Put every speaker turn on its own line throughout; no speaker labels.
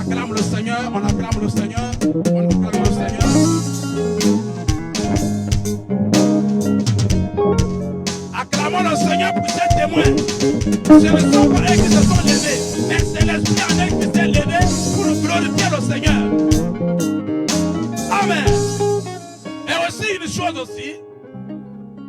acclame le Seigneur, on acclame le Seigneur, on acclame le Seigneur. Acclamons le Seigneur pour ces témoins. Ce ne sont pas eux qui se sont levés, mais c'est l'Esprit en eux qui s'est levé pour glorifier le Seigneur. Amen. Et aussi une chose aussi,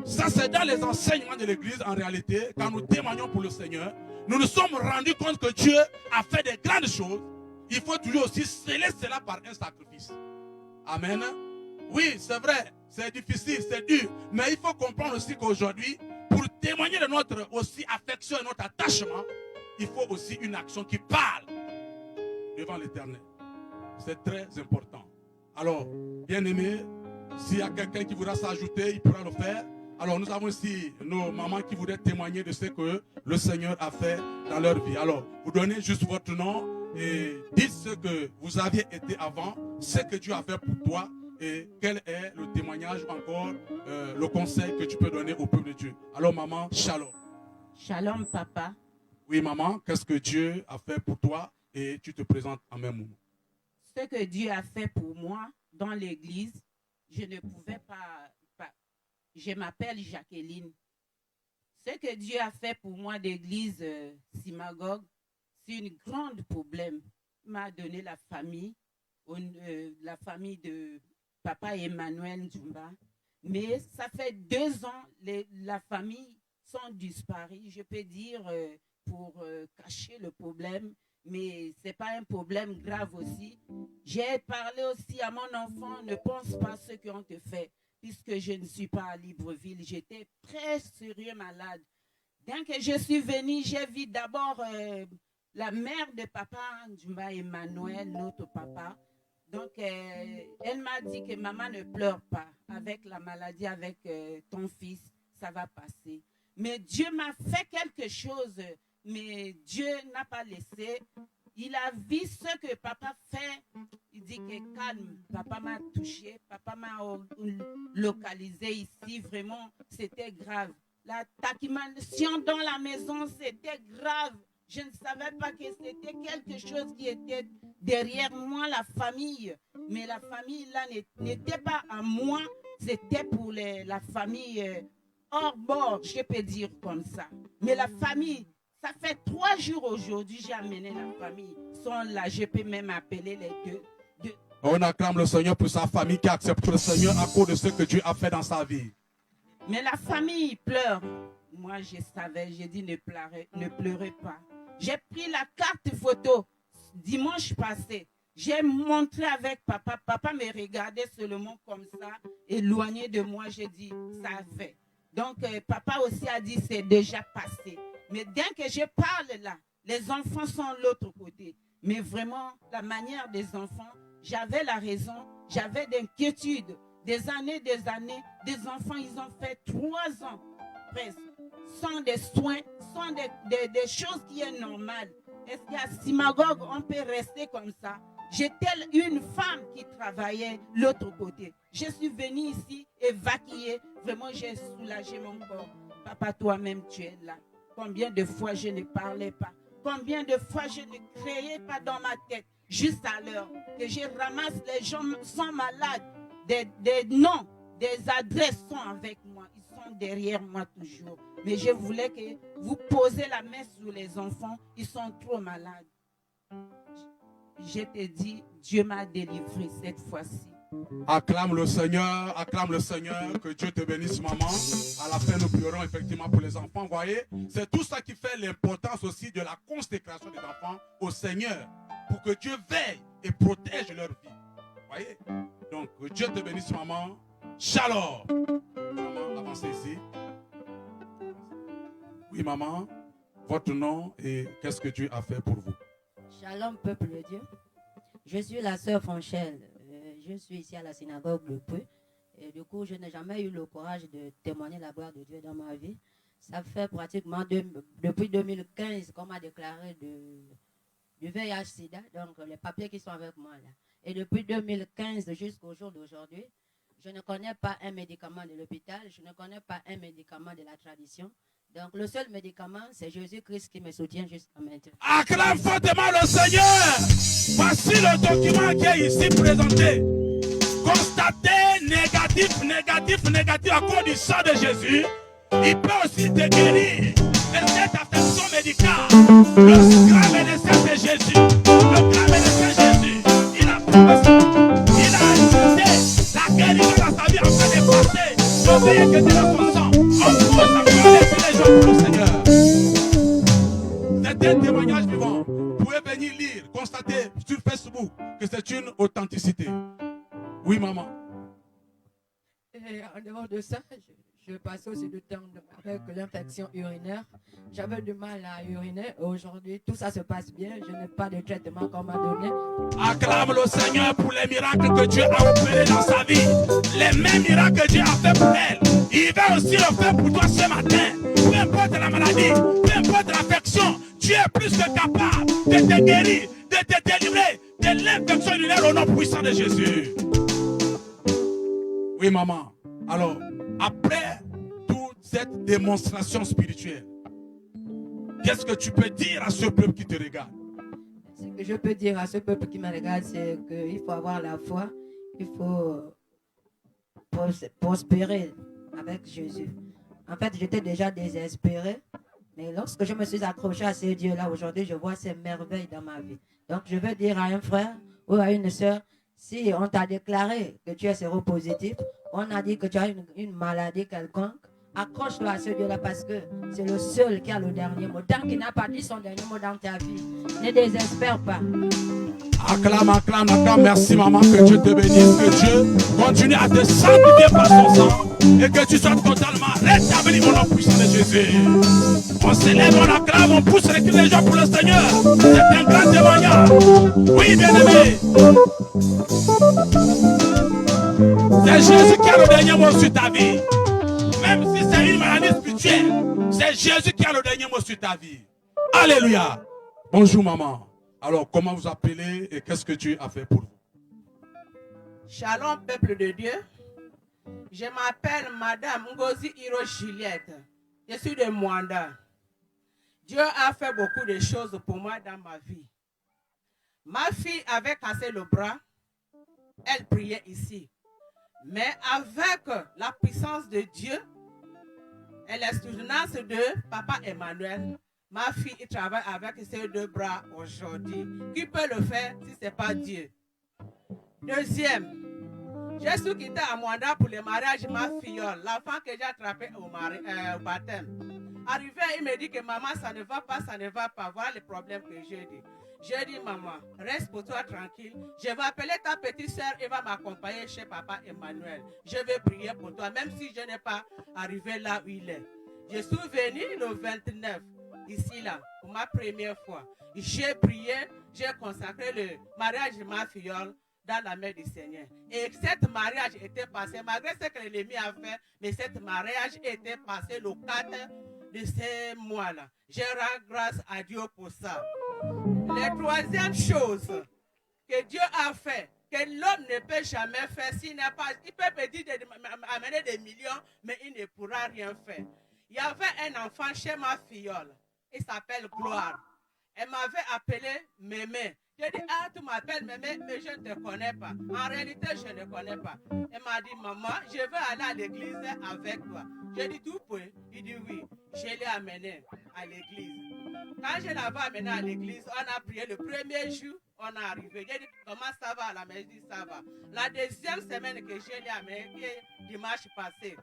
ça c'est dans les enseignements de l'Église en réalité, quand nous témoignons pour le Seigneur, nous nous sommes rendus compte que Dieu a fait des grandes choses. Il faut toujours aussi sceller cela par un sacrifice. Amen. Oui, c'est vrai, c'est difficile, c'est dur, mais il faut comprendre aussi qu'aujourd'hui, pour témoigner de notre aussi affection et notre attachement, il faut aussi une action qui parle devant l'Éternel. C'est très important. Alors, bien aimé, s'il y a quelqu'un qui voudra s'ajouter, il pourra le faire. Alors, nous avons ici nos mamans qui voudraient témoigner de ce que le Seigneur a fait dans leur vie. Alors, vous donnez juste votre nom et dites ce que vous aviez été avant, ce que Dieu a fait pour toi et quel est le témoignage encore, le conseil que tu peux donner au peuple de Dieu. Alors, maman, shalom.
Shalom, papa.
Oui, maman, qu'est-ce que Dieu a fait pour toi et tu te présentes en même moment.
Ce que Dieu a fait pour moi dans l'église, je ne pouvais pas. Je m'appelle Jacqueline. Ce que Dieu a fait pour moi d'église synagogue, c'est un grand problème. Il m'a donné la famille de papa Emmanuel Djumba. Mais ça fait 2 ans, la famille sont disparues. Je peux dire pour cacher le problème, mais ce n'est pas un problème grave aussi. J'ai parlé aussi à mon enfant, ne pense pas ce qu'on te fait. Puisque je ne suis pas à Libreville, j'étais très sérieux malade. Dès que je suis venue, j'ai vu d'abord la mère de papa, Djumba Emmanuel, notre papa. Donc, elle m'a dit que maman ne pleure pas. Avec la maladie, avec ton fils, ça va passer. Mais Dieu m'a fait quelque chose, mais Dieu n'a pas laissé. Il a vu ce que papa fait. Il dit que calme, papa m'a touché, papa m'a localisé ici. Vraiment, c'était grave. La taquination dans la maison, c'était grave. Je ne savais pas que c'était quelque chose qui était derrière moi, la famille. Mais la famille là n'était pas à moi, c'était pour la famille hors bord, je peux dire comme ça. Mais la famille, ça fait 3 jours aujourd'hui, j'ai amené la famille. Ils sont là, je peux même appeler les deux.
On acclame le Seigneur pour sa famille qui accepte le Seigneur à cause de ce que Dieu a fait dans sa vie.
Mais la famille pleure. Moi, je savais, j'ai dit ne pleurez pas. J'ai pris la carte photo dimanche passé. J'ai montré avec papa. Papa me regardait seulement comme ça, éloigné de moi. J'ai dit, ça a fait. Donc, papa aussi a dit, c'est déjà passé. Mais dès que je parle là, les enfants sont de l'autre côté. Mais vraiment, la manière des enfants, j'avais la raison, j'avais d'inquiétude. Des années, des enfants, ils ont fait 3 ans presque, sans des soins, sans des choses qui sont normales. Est-ce qu'à synagogue, on peut rester comme ça? J'étais une femme qui travaillait l'autre côté. Je suis venue ici évacuée. Vraiment, j'ai soulagé mon corps. Papa, toi-même, tu es là. Combien de fois je ne parlais pas? Combien de fois je ne créais pas dans ma tête? Juste à l'heure que je ramasse, les gens sont malades. Des noms, des adresses sont avec moi. Ils sont derrière moi toujours. Mais je voulais que vous posez la main sur les enfants. Ils sont trop malades. Je te dis, Dieu m'a délivré cette fois-ci.
Acclame le Seigneur, que Dieu te bénisse, maman. À la fin, nous prierons effectivement pour les enfants. Vous voyez, c'est tout ça qui fait l'importance aussi de la consécration des enfants au Seigneur, pour que Dieu veille et protège leur vie. Vous voyez? Donc, que Dieu te bénisse, maman. Shalom. Maman, avancez ici. Oui, maman, votre nom et qu'est-ce que Dieu a fait pour vous?
Shalom, peuple de Dieu. Je suis la sœur Fonchelle. Je suis ici à la synagogue de Peu. Et du coup, je n'ai jamais eu le courage de témoigner la gloire de Dieu dans ma vie. Ça fait pratiquement depuis 2015 qu'on m'a déclaré du VIH-Sida, donc les papiers qui sont avec moi là. Et depuis 2015 jusqu'au jour d'aujourd'hui, je ne connais pas un médicament de l'hôpital, je ne connais pas un médicament de la tradition. Donc le seul médicament, c'est Jésus-Christ qui me soutient jusqu'à maintenant.
Acclame fortement le Seigneur. Voici le document qui est ici présenté. Constaté négatif à cause du sang de Jésus. Il peut aussi te guérir de cette affection médicale. Le grand médecin de Jésus. Le grand médecin Jésus. Il a proposé. Il a ajouté la guérison dans sa vie afin de passer. L'obéir que c'est dans son sang. On pousse encore les gens pour le Seigneur. C'est un témoignage vivant. Vous pouvez venir lire, constater sur Facebook que c'est une authenticité. Oui, maman.
Et en dehors de ça, je passais aussi du temps avec l'infection urinaire. J'avais du mal à uriner. Aujourd'hui, tout ça se passe bien. Je n'ai pas de traitement qu'on m'a donné.
Acclame le Seigneur pour les miracles que Dieu a opérés dans sa vie. Les mêmes miracles que Dieu a fait pour elle. Il va aussi le faire pour toi ce matin. Peu importe la maladie, peu importe l'affection, Dieu est plus que capable de te guérir, de te délivrer de l'infection urinaire au nom puissant de Jésus. Oui, maman. Alors, après toute cette démonstration spirituelle, qu'est-ce que tu peux dire à ce peuple qui te regarde?
Ce que je peux dire à ce peuple qui me regarde, c'est qu'il faut avoir la foi, il faut prospérer avec Jésus. En fait, j'étais déjà désespéré, mais lorsque je me suis accroché à ces dieux-là, aujourd'hui, je vois ces merveilles dans ma vie. Donc, je veux dire à un frère ou à une sœur, si on t'a déclaré que tu es séropositif, on a dit que tu as une maladie quelconque, accroche-toi à ce Dieu-là parce que c'est le seul qui a le dernier mot. Tant qu'il n'a pas dit son dernier mot dans ta vie, ne désespère pas.
Acclame, acclame, acclame. Merci maman, que Dieu te bénisse, que Dieu continue à te sanctifier par son sang et que tu sois totalement rétabli au nom puissant de Jésus. On s'élève, on acclame, on pousse les cris des gens pour le Seigneur. C'est un grand témoignage. Oui, bien-aimé. C'est Jésus qui a le dernier mot sur ta vie. Même si c'est une maladie spirituelle, c'est Jésus qui a le dernier mot sur ta vie. Alléluia. Bonjour maman. Alors, comment vous appelez et qu'est-ce que Dieu a fait pour vous?
Shalom, peuple de Dieu. Je m'appelle Madame Ngozi Hiro Juliette. Je suis de Mwanda. Dieu a fait beaucoup de choses pour moi dans ma vie. Ma fille avait cassé le bras. Elle priait ici. Mais avec la puissance de Dieu et la soutenance de Papa Emmanuel, ma fille travaille avec ses deux bras aujourd'hui. Qui peut le faire si ce n'est pas Dieu? Deuxième, je suis quitté à Mwanda pour le mariage de ma filleule, l'enfant que j'ai attrapé au baptême. Arrivé, il me dit que maman, ça ne va pas, ça ne va pas. Voilà le problème que j'ai dit. J'ai dit, maman, reste pour toi tranquille. Je vais appeler ta petite soeur et va m'accompagner chez Papa Emmanuel. Je vais prier pour toi, même si je n'ai pas arrivé là où il est. Je suis venu le 29, ici là, pour ma première fois. J'ai prié, j'ai consacré le mariage de ma filleule dans la main du Seigneur. Et cet mariage était passé, malgré ce que l'ennemi a fait, mais cet mariage était passé le 4 de ces mois-là. Je rends grâce à Dieu pour ça. La troisième chose que Dieu a fait, que l'homme ne peut jamais faire, s'il n'a pas, il peut me dire d'amener des millions, mais il ne pourra rien faire. Il y avait un enfant chez ma filleule, il s'appelle Gloire. Elle m'avait appelé Mémé. J'ai dit, ah, tu m'appelles Mémé, mais je ne te connais pas. En réalité, je ne connais pas. Elle m'a dit, maman, je veux aller à l'église avec toi. J'ai dit, tu peux? Il dit oui. Je l'ai amené à l'église. Quand je l'avais amené à l'église, on a prié le premier jour, on est arrivé. J'ai dit, comment ça va? La maison dit, ça va. La deuxième semaine que je l'ai amené, dimanche passé,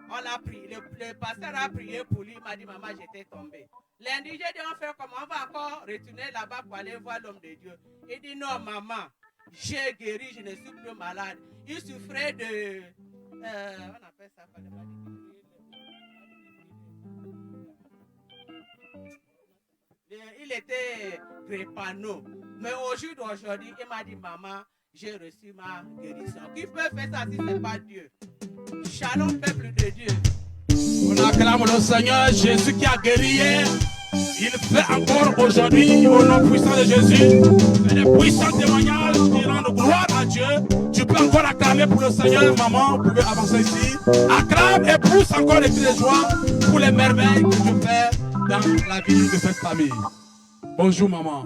on a prié. Le pasteur a prié pour lui, il m'a dit, maman, j'étais tombé. Lundi, j'ai dit, on fait comment? On va encore retourner là-bas pour aller voir l'homme de Dieu. Il dit, non, maman, j'ai guéri, je ne suis plus malade. Il souffrait de... on appelle ça pas de il était drépano. Mais au jour d'aujourd'hui, il m'a dit, maman, j'ai reçu ma guérison. Qui peut faire ça si ce n'est pas Dieu? Shalom, peuple de Dieu.
On acclame le Seigneur, Jésus qui a guéri hier. Il fait encore aujourd'hui, au nom puissant de Jésus. C'est des puissants témoignages qui rendent gloire à Dieu. Tu peux encore acclamer pour le Seigneur, maman. Vous pouvez avancer ici. Acclame et pousse encore les cris de joie pour les merveilles que Dieu fait dans la vie de cette famille. Bonjour, maman.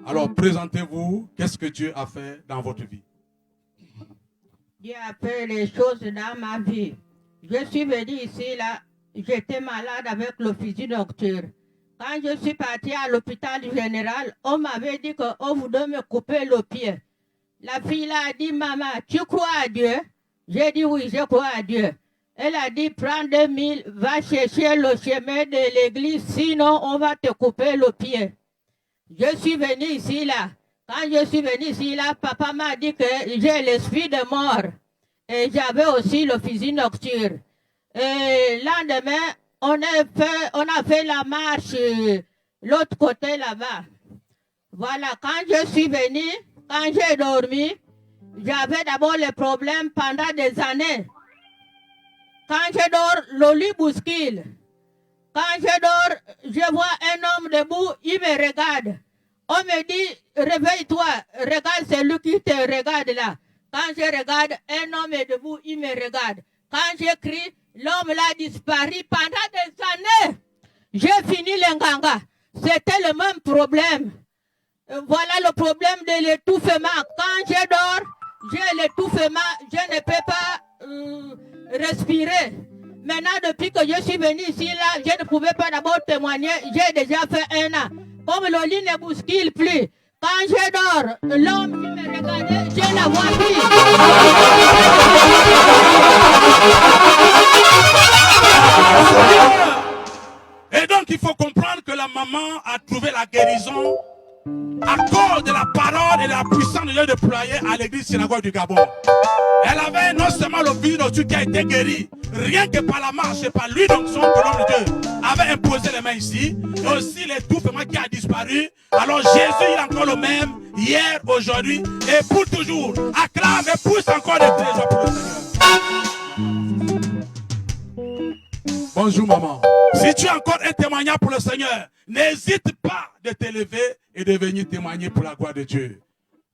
Alors, présentez-vous. Qu'est-ce que Dieu a fait dans votre vie?
Dieu a fait les choses dans ma vie. Je suis venu ici, là, j'étais malade avec le fusil nocturne. Quand je suis parti à l'hôpital général, on m'avait dit qu'on voulait me couper le pied. La fille là a dit, maman, tu crois à Dieu? J'ai dit oui, je crois à Dieu. Elle a dit, prends 2000, va chercher le chemin de l'église, sinon on va te couper le pied. Je suis venu ici là. Quand je suis venu ici là, papa m'a dit que j'ai l'esprit de mort. Et j'avais aussi le fusil nocturne. Et lendemain, on a fait la marche l'autre côté là-bas. Voilà, quand je suis venu, quand j'ai dormi, j'avais d'abord les problèmes pendant des années. Quand je dors, le lit bouscule. Quand je dors, je vois un homme debout, il me regarde. On me dit, réveille-toi, regarde celui qui te regarde là. Quand je regarde, un homme est debout, il me regarde. Quand j'écris, l'homme l'a disparu pendant des années. J'ai fini l'enganga. C'était le même problème. Voilà le problème de l'étouffement. Quand je dors, j'ai l'étouffement, je ne peux pas respirer. Maintenant, depuis que je suis venu ici, là, je ne pouvais pas d'abord témoigner. J'ai déjà fait 1 an. Comme le lit ne bouscule plus. Quand je dors, l'homme qui me regardait, je la vois plus.
Et donc, il faut comprendre que la maman a trouvé la guérison à cause de la parole et de la puissance de Dieu déployée à l'église synagogue du Gabon. Elle avait non seulement le fusil nocturne qui a été guéri, rien que par la marche et par lui, donc son l'homme de Dieu avait imposé les mains ici, et aussi l'étouffement qui a disparu. Alors Jésus, il est encore le même, hier, aujourd'hui et pour toujours. Acclame et pousse encore des cris de joie pour le Seigneur. Bonjour maman. Si tu as encore un témoignage pour le Seigneur, n'hésite pas de t'élever et de venir témoigner pour la gloire de Dieu.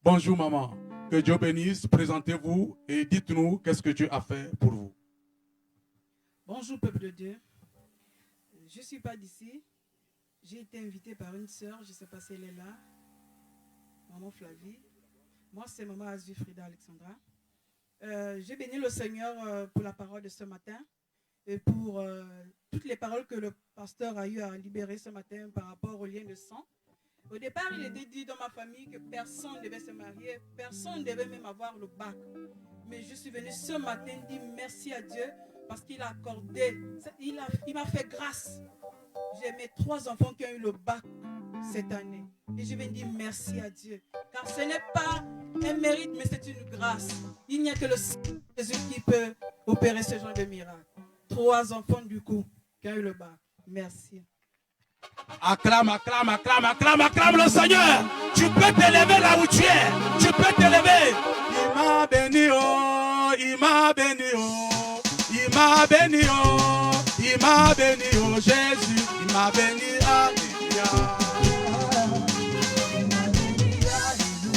Bonjour maman. Que Dieu bénisse. Présentez-vous et dites-nous qu'est-ce que Dieu a fait pour vous.
Bonjour peuple de Dieu. Je ne suis pas d'ici. J'ai été invitée par une sœur, je ne sais pas si elle est là. Maman Flavie. Moi, c'est maman Azul Frida Alexandra. J'ai béni le Seigneur pour la parole de ce matin et pour toutes les paroles que le pasteur a eu à libérer ce matin par rapport au lien de sang. Au départ, il était dit dans ma famille que personne ne devait se marier, personne ne devait même avoir le bac. Mais je suis venue ce matin dire merci à Dieu parce qu'il a accordé, il m'a fait grâce. J'ai mes 3 enfants qui ont eu le bac cette année. Et je viens dire merci à Dieu. Car ce n'est pas un mérite, mais c'est une grâce. Il n'y a que le Seigneur Jésus qui peut opérer ce genre de miracle. 3 enfants du coup qui ont eu le bac. Merci.
Acclame, acclame, acclame, acclame, acclame le Seigneur. Tu peux t'élever là où tu es. Tu peux t'élever. Il m'a béni, oh, il m'a béni, oh, il m'a béni, oh, il m'a béni, oh, Jésus, il m'a béni, alléluia.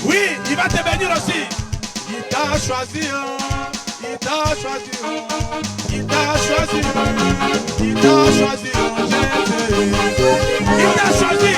Oui, il va te bénir aussi. Il t'a choisi, oh, il t'a choisi, oh, il t'a choisi, oh, il t'a choisi, oh, Jésus. Il t'a choisi.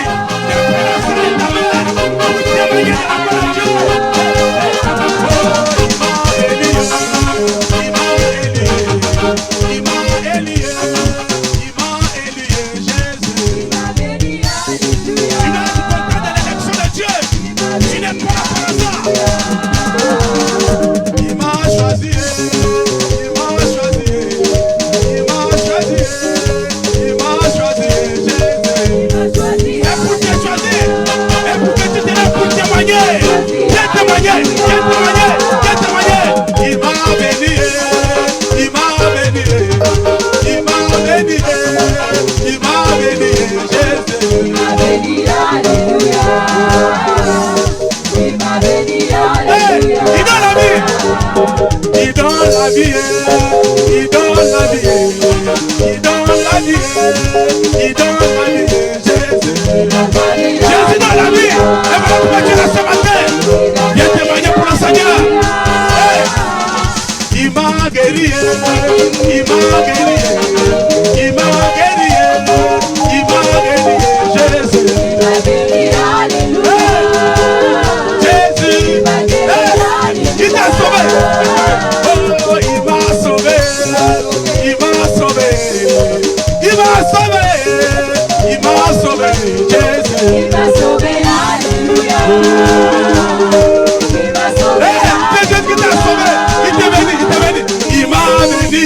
C'est Jésus qui t'a sauvé. Il t'a béni, il t'a béni. Il m'a béni,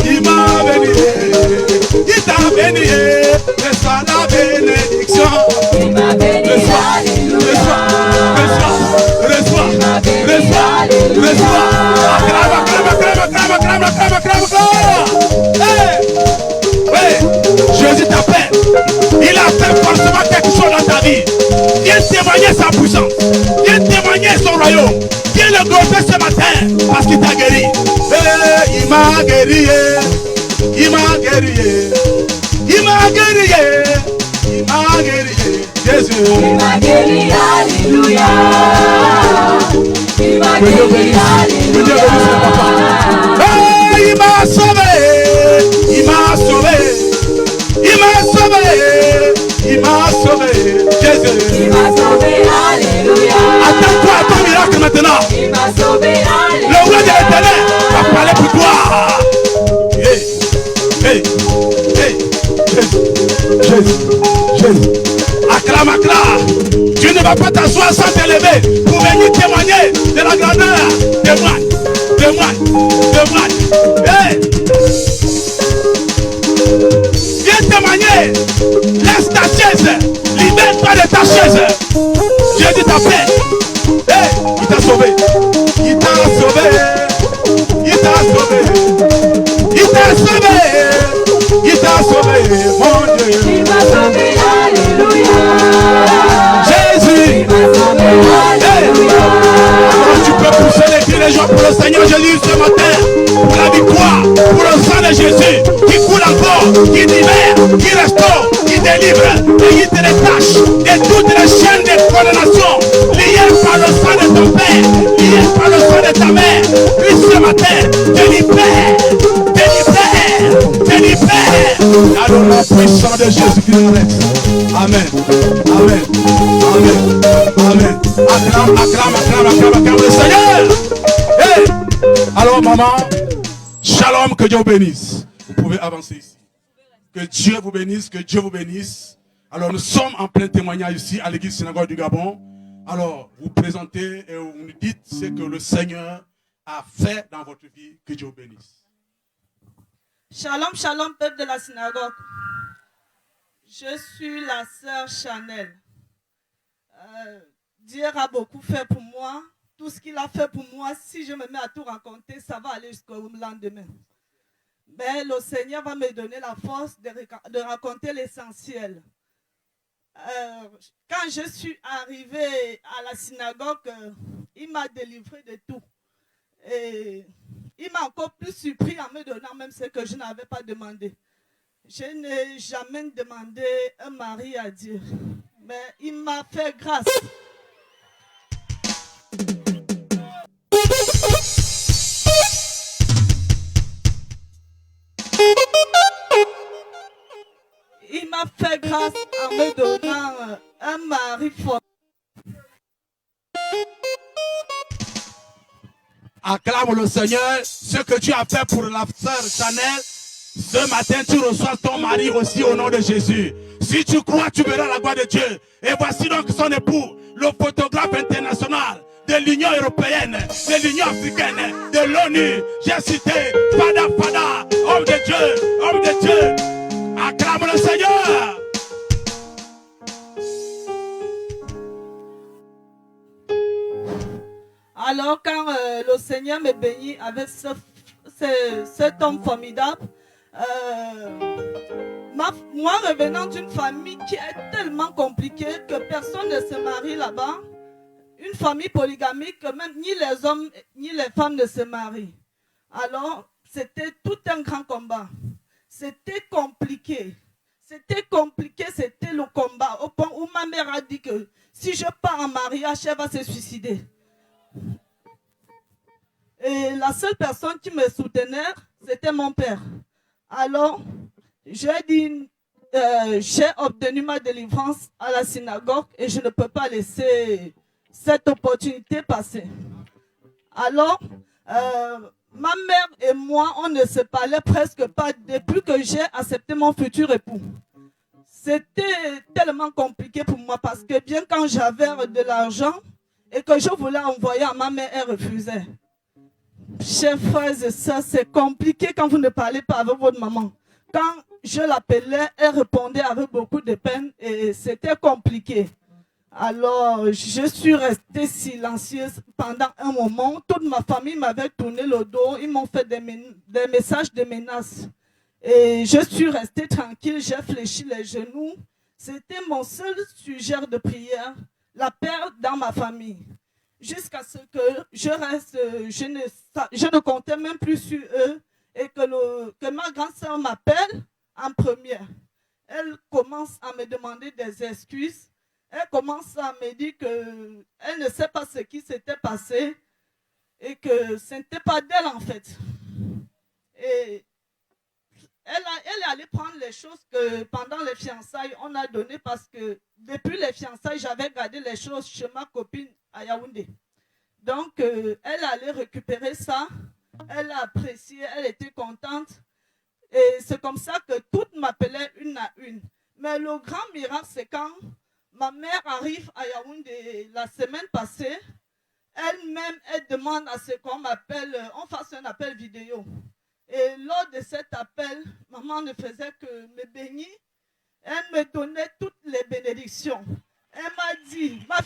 il m'a béni. Il t'a béni, reçois la bénédiction.
Il m'a béni, alléluia.
Reçois. Hey! Oui, Jésus t'appelle. Il a fait forcément quelque chose dans ta vie. Viens témoigner sa puissance. Viens témoigner son royaume. Viens le glorifier ce matin parce qu'il t'a guéri. Hey, il m'a guéri. Il m'a guéri. Il m'a guéri. Il m'a guéri. Jésus.
Il m'a guéri, alléluia. Il m'a guéri, alléluia.
Hey, il m'a sauvé. Il m'a sauvé. Il m'a sauvé. Il m'a sauvé. Jésus.
Il m'a sauvé, alléluia.
Attends-toi à ton miracle maintenant.
Il m'a sauvé, alléluia.
Le roi de l'éternel va parler pour toi. Hey, hey, hey. Jésus, Jésus. Acclame, acclame. Tu ne vas pas t'asseoir sans t'élever pour venir témoigner de la grandeur. Témoigne, témoigne, témoigne. Hey. Viens témoigner. Laisse ta chaise. Libère-toi de ta chaise. Jésus t'appelle. Hey, il t'a sauvé. Il t'a sauvé. Il t'a sauvé. Il t'a sauvé. Il t'a sauvé, mon Dieu.
Il m'a sauvé, alléluia.
Jésus.
Il m'a sauvé, alléluia.
Alors tu peux pousser les cris de joie pour le Seigneur Jésus ce matin. Pour la victoire, pour le sang de Jésus. Qui coule encore, qui libère, qui restaure, qui délivre. Et qui te détache de toutes les chaînes de condamnation. Liées par le sang de ton père. Liées par le sang de ta mère. Puis ce matin, te libère. Te libère. Te libère. Alors le puissant de Jésus qui nous reste. Amen. Amen. Amen. Amen. Acclame, acclame, acclame, acclame, acclame le Seigneur. Hey. Alors maman, shalom, que Dieu vous bénisse. Vous pouvez avancer ici. Que Dieu vous bénisse, que Dieu vous bénisse. Alors nous sommes en plein témoignage ici à l'église synagogue du Gabon. Alors vous présentez et vous nous dites ce que le Seigneur a fait dans votre vie. Que Dieu vous bénisse.
Shalom, shalom, peuple de la synagogue. Je suis la sœur Chanel. Dieu a beaucoup fait pour moi. Tout ce qu'il a fait pour moi, si je me mets à tout raconter, ça va aller jusqu'au lendemain. Mais le Seigneur va me donner la force de raconter l'essentiel. Quand je suis arrivée à la synagogue, il m'a délivré de tout. Et il m'a encore plus surpris en me donnant même ce que je n'avais pas demandé. Je n'ai jamais demandé un mari à Dieu, mais il m'a fait grâce. Il m'a fait grâce en me donnant un mari fort.
Acclame le Seigneur, ce que tu as fait pour la sœur Chanel. Ce matin, tu reçois ton mari aussi au nom de Jésus. Si tu crois, tu verras la gloire de Dieu. Et voici donc son époux, le photographe international de l'Union européenne, de l'Union africaine, de l'ONU. J'ai cité Fada Fada, homme de Dieu, homme de Dieu. Acclame le Seigneur.
Alors quand le Seigneur me bénit avec cet homme formidable, moi revenant d'une famille qui est tellement compliquée que personne ne se marie là-bas, une famille polygamique, même ni les hommes ni les femmes ne se marient. Alors c'était tout un grand combat. C'était compliqué, c'était le combat au point où ma mère a dit que si je pars en mariage, elle va se suicider. Et la seule personne qui me soutenait, c'était mon père. Alors, j'ai dit, j'ai obtenu ma délivrance à la synagogue et je ne peux pas laisser cette opportunité passer. Alors, ma mère et moi, on ne se parlait presque pas depuis que j'ai accepté mon futur époux.
C'était tellement compliqué pour moi parce que bien quand j'avais de l'argent et que je voulais envoyer à ma mère, elle refusait. Chers frères et sœurs, c'est compliqué quand vous ne parlez pas avec votre maman. Quand je l'appelais, elle répondait avec beaucoup de peine et c'était compliqué. Alors, je suis restée silencieuse pendant un moment. Toute ma famille m'avait tourné le dos. Ils m'ont fait des messages de menaces. Et je suis restée tranquille. J'ai fléchi les genoux. C'était mon seul sujet de prière, la paix dans ma famille. Jusqu'à ce que je reste, je ne comptais même plus sur eux et que ma grande sœur m'appelle en première. Elle commence à me demander des excuses. Elle commence à me dire qu'elle ne sait pas ce qui s'était passé et que ce n'était pas d'elle en fait. Et elle est allée prendre les choses que pendant les fiançailles on a données parce que depuis les fiançailles j'avais gardé les choses chez ma copine à Yaoundé. Donc elle est allée récupérer ça, elle a apprécié, elle était contente et c'est comme ça que toutes m'appelaient une à une. Mais le grand miracle c'est quand ma mère arrive à Yaoundé la semaine passée, elle-même, elle demande à ce qu'on m'appelle, on fasse un appel vidéo. Et lors de cet appel, maman ne faisait que me bénir. Elle me donnait toutes les bénédictions. Elle m'a dit, ma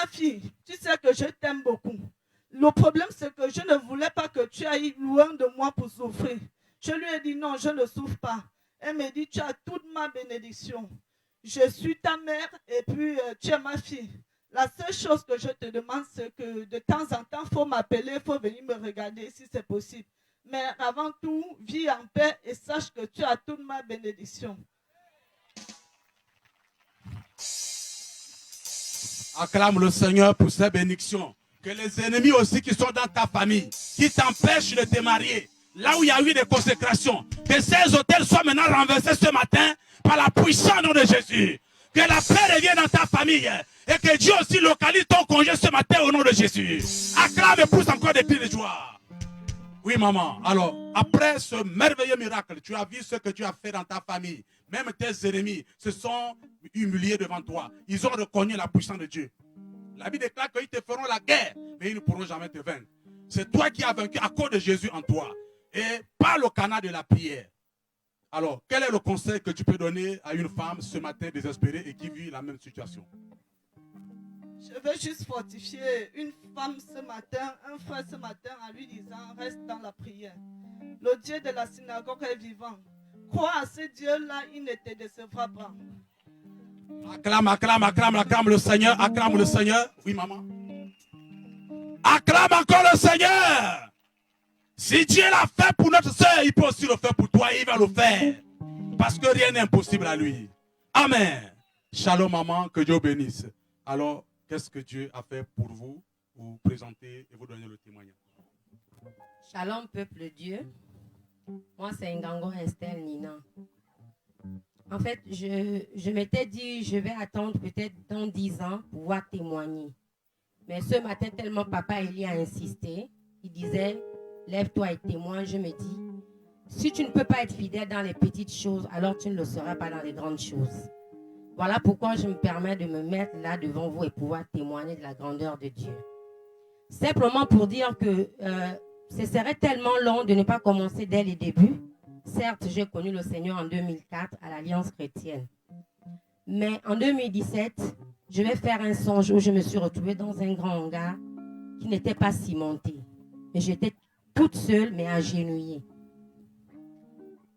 fille, tu sais que je t'aime beaucoup. Le problème, c'est que je ne voulais pas que tu ailles loin de moi pour souffrir. Je lui ai dit, non, je ne souffre pas. Elle me dit, tu as toute ma bénédiction. Je suis ta mère et puis tu es ma fille. La seule chose que je te demande, c'est que de temps en temps, il faut m'appeler, il faut venir me regarder si c'est possible. Mais avant tout, vis en paix et sache que tu as toute ma bénédiction.
Acclame le Seigneur pour ses bénédictions. Que les ennemis aussi qui sont dans ta famille, qui t'empêchent de te marier, là où il y a eu des consécrations, que ces hôtels soient maintenant renversés ce matin par la puissance de Jésus. Que la paix revienne dans ta famille et que Dieu aussi localise ton congé ce matin au nom de Jésus. Acclame et pousse encore des cris de joie. Oui, maman. Alors, après ce merveilleux miracle, tu as vu ce que tu as fait dans ta famille. Même tes ennemis se sont humiliés devant toi. Ils ont reconnu la puissance de Dieu. La Bible déclare qu'ils te feront la guerre, mais ils ne pourront jamais te vaincre. C'est toi qui as vaincu à cause de Jésus en toi. Et par le canal de la prière. Alors, quel est le conseil que tu peux donner à une femme ce matin désespérée et qui vit la même situation?
Je veux juste fortifier une femme ce matin, un frère ce matin en lui disant, reste dans la prière. Le Dieu de la synagogue est vivant. Crois à ce Dieu-là, il ne te décevra pas.
Acclame, acclame, acclame, acclame le Seigneur, acclame le Seigneur. Oui, maman. Acclame encore le Seigneur. Si Dieu l'a fait pour notre soeur, il peut aussi le faire pour toi. Il va le faire. Parce que rien n'est impossible à lui. Amen. Shalom, maman. Que Dieu bénisse. Alors, qu'est-ce que Dieu a fait pour vous? Vous présentez et vous donnez le témoignage.
Shalom, peuple de Dieu. Moi, c'est Ngango Estelle Nina. En fait, je m'étais dit, je vais attendre peut-être dans 10 ans pour pouvoir témoigner. Mais ce matin, tellement papa Eli a insisté, il disait, lève-toi et témoigne. Je me dis, si tu ne peux pas être fidèle dans les petites choses, alors tu ne le seras pas dans les grandes choses. Voilà pourquoi je me permets de me mettre là devant vous et pouvoir témoigner de la grandeur de Dieu. Simplement pour dire que ce serait tellement long de ne pas commencer dès les débuts. Certes, j'ai connu le Seigneur en 2004 à l'Alliance chrétienne. Mais en 2017, je vais faire un songe où je me suis retrouvée dans un grand hangar qui n'était pas cimenté. Mais j'étais toute seule, mais agenouillée.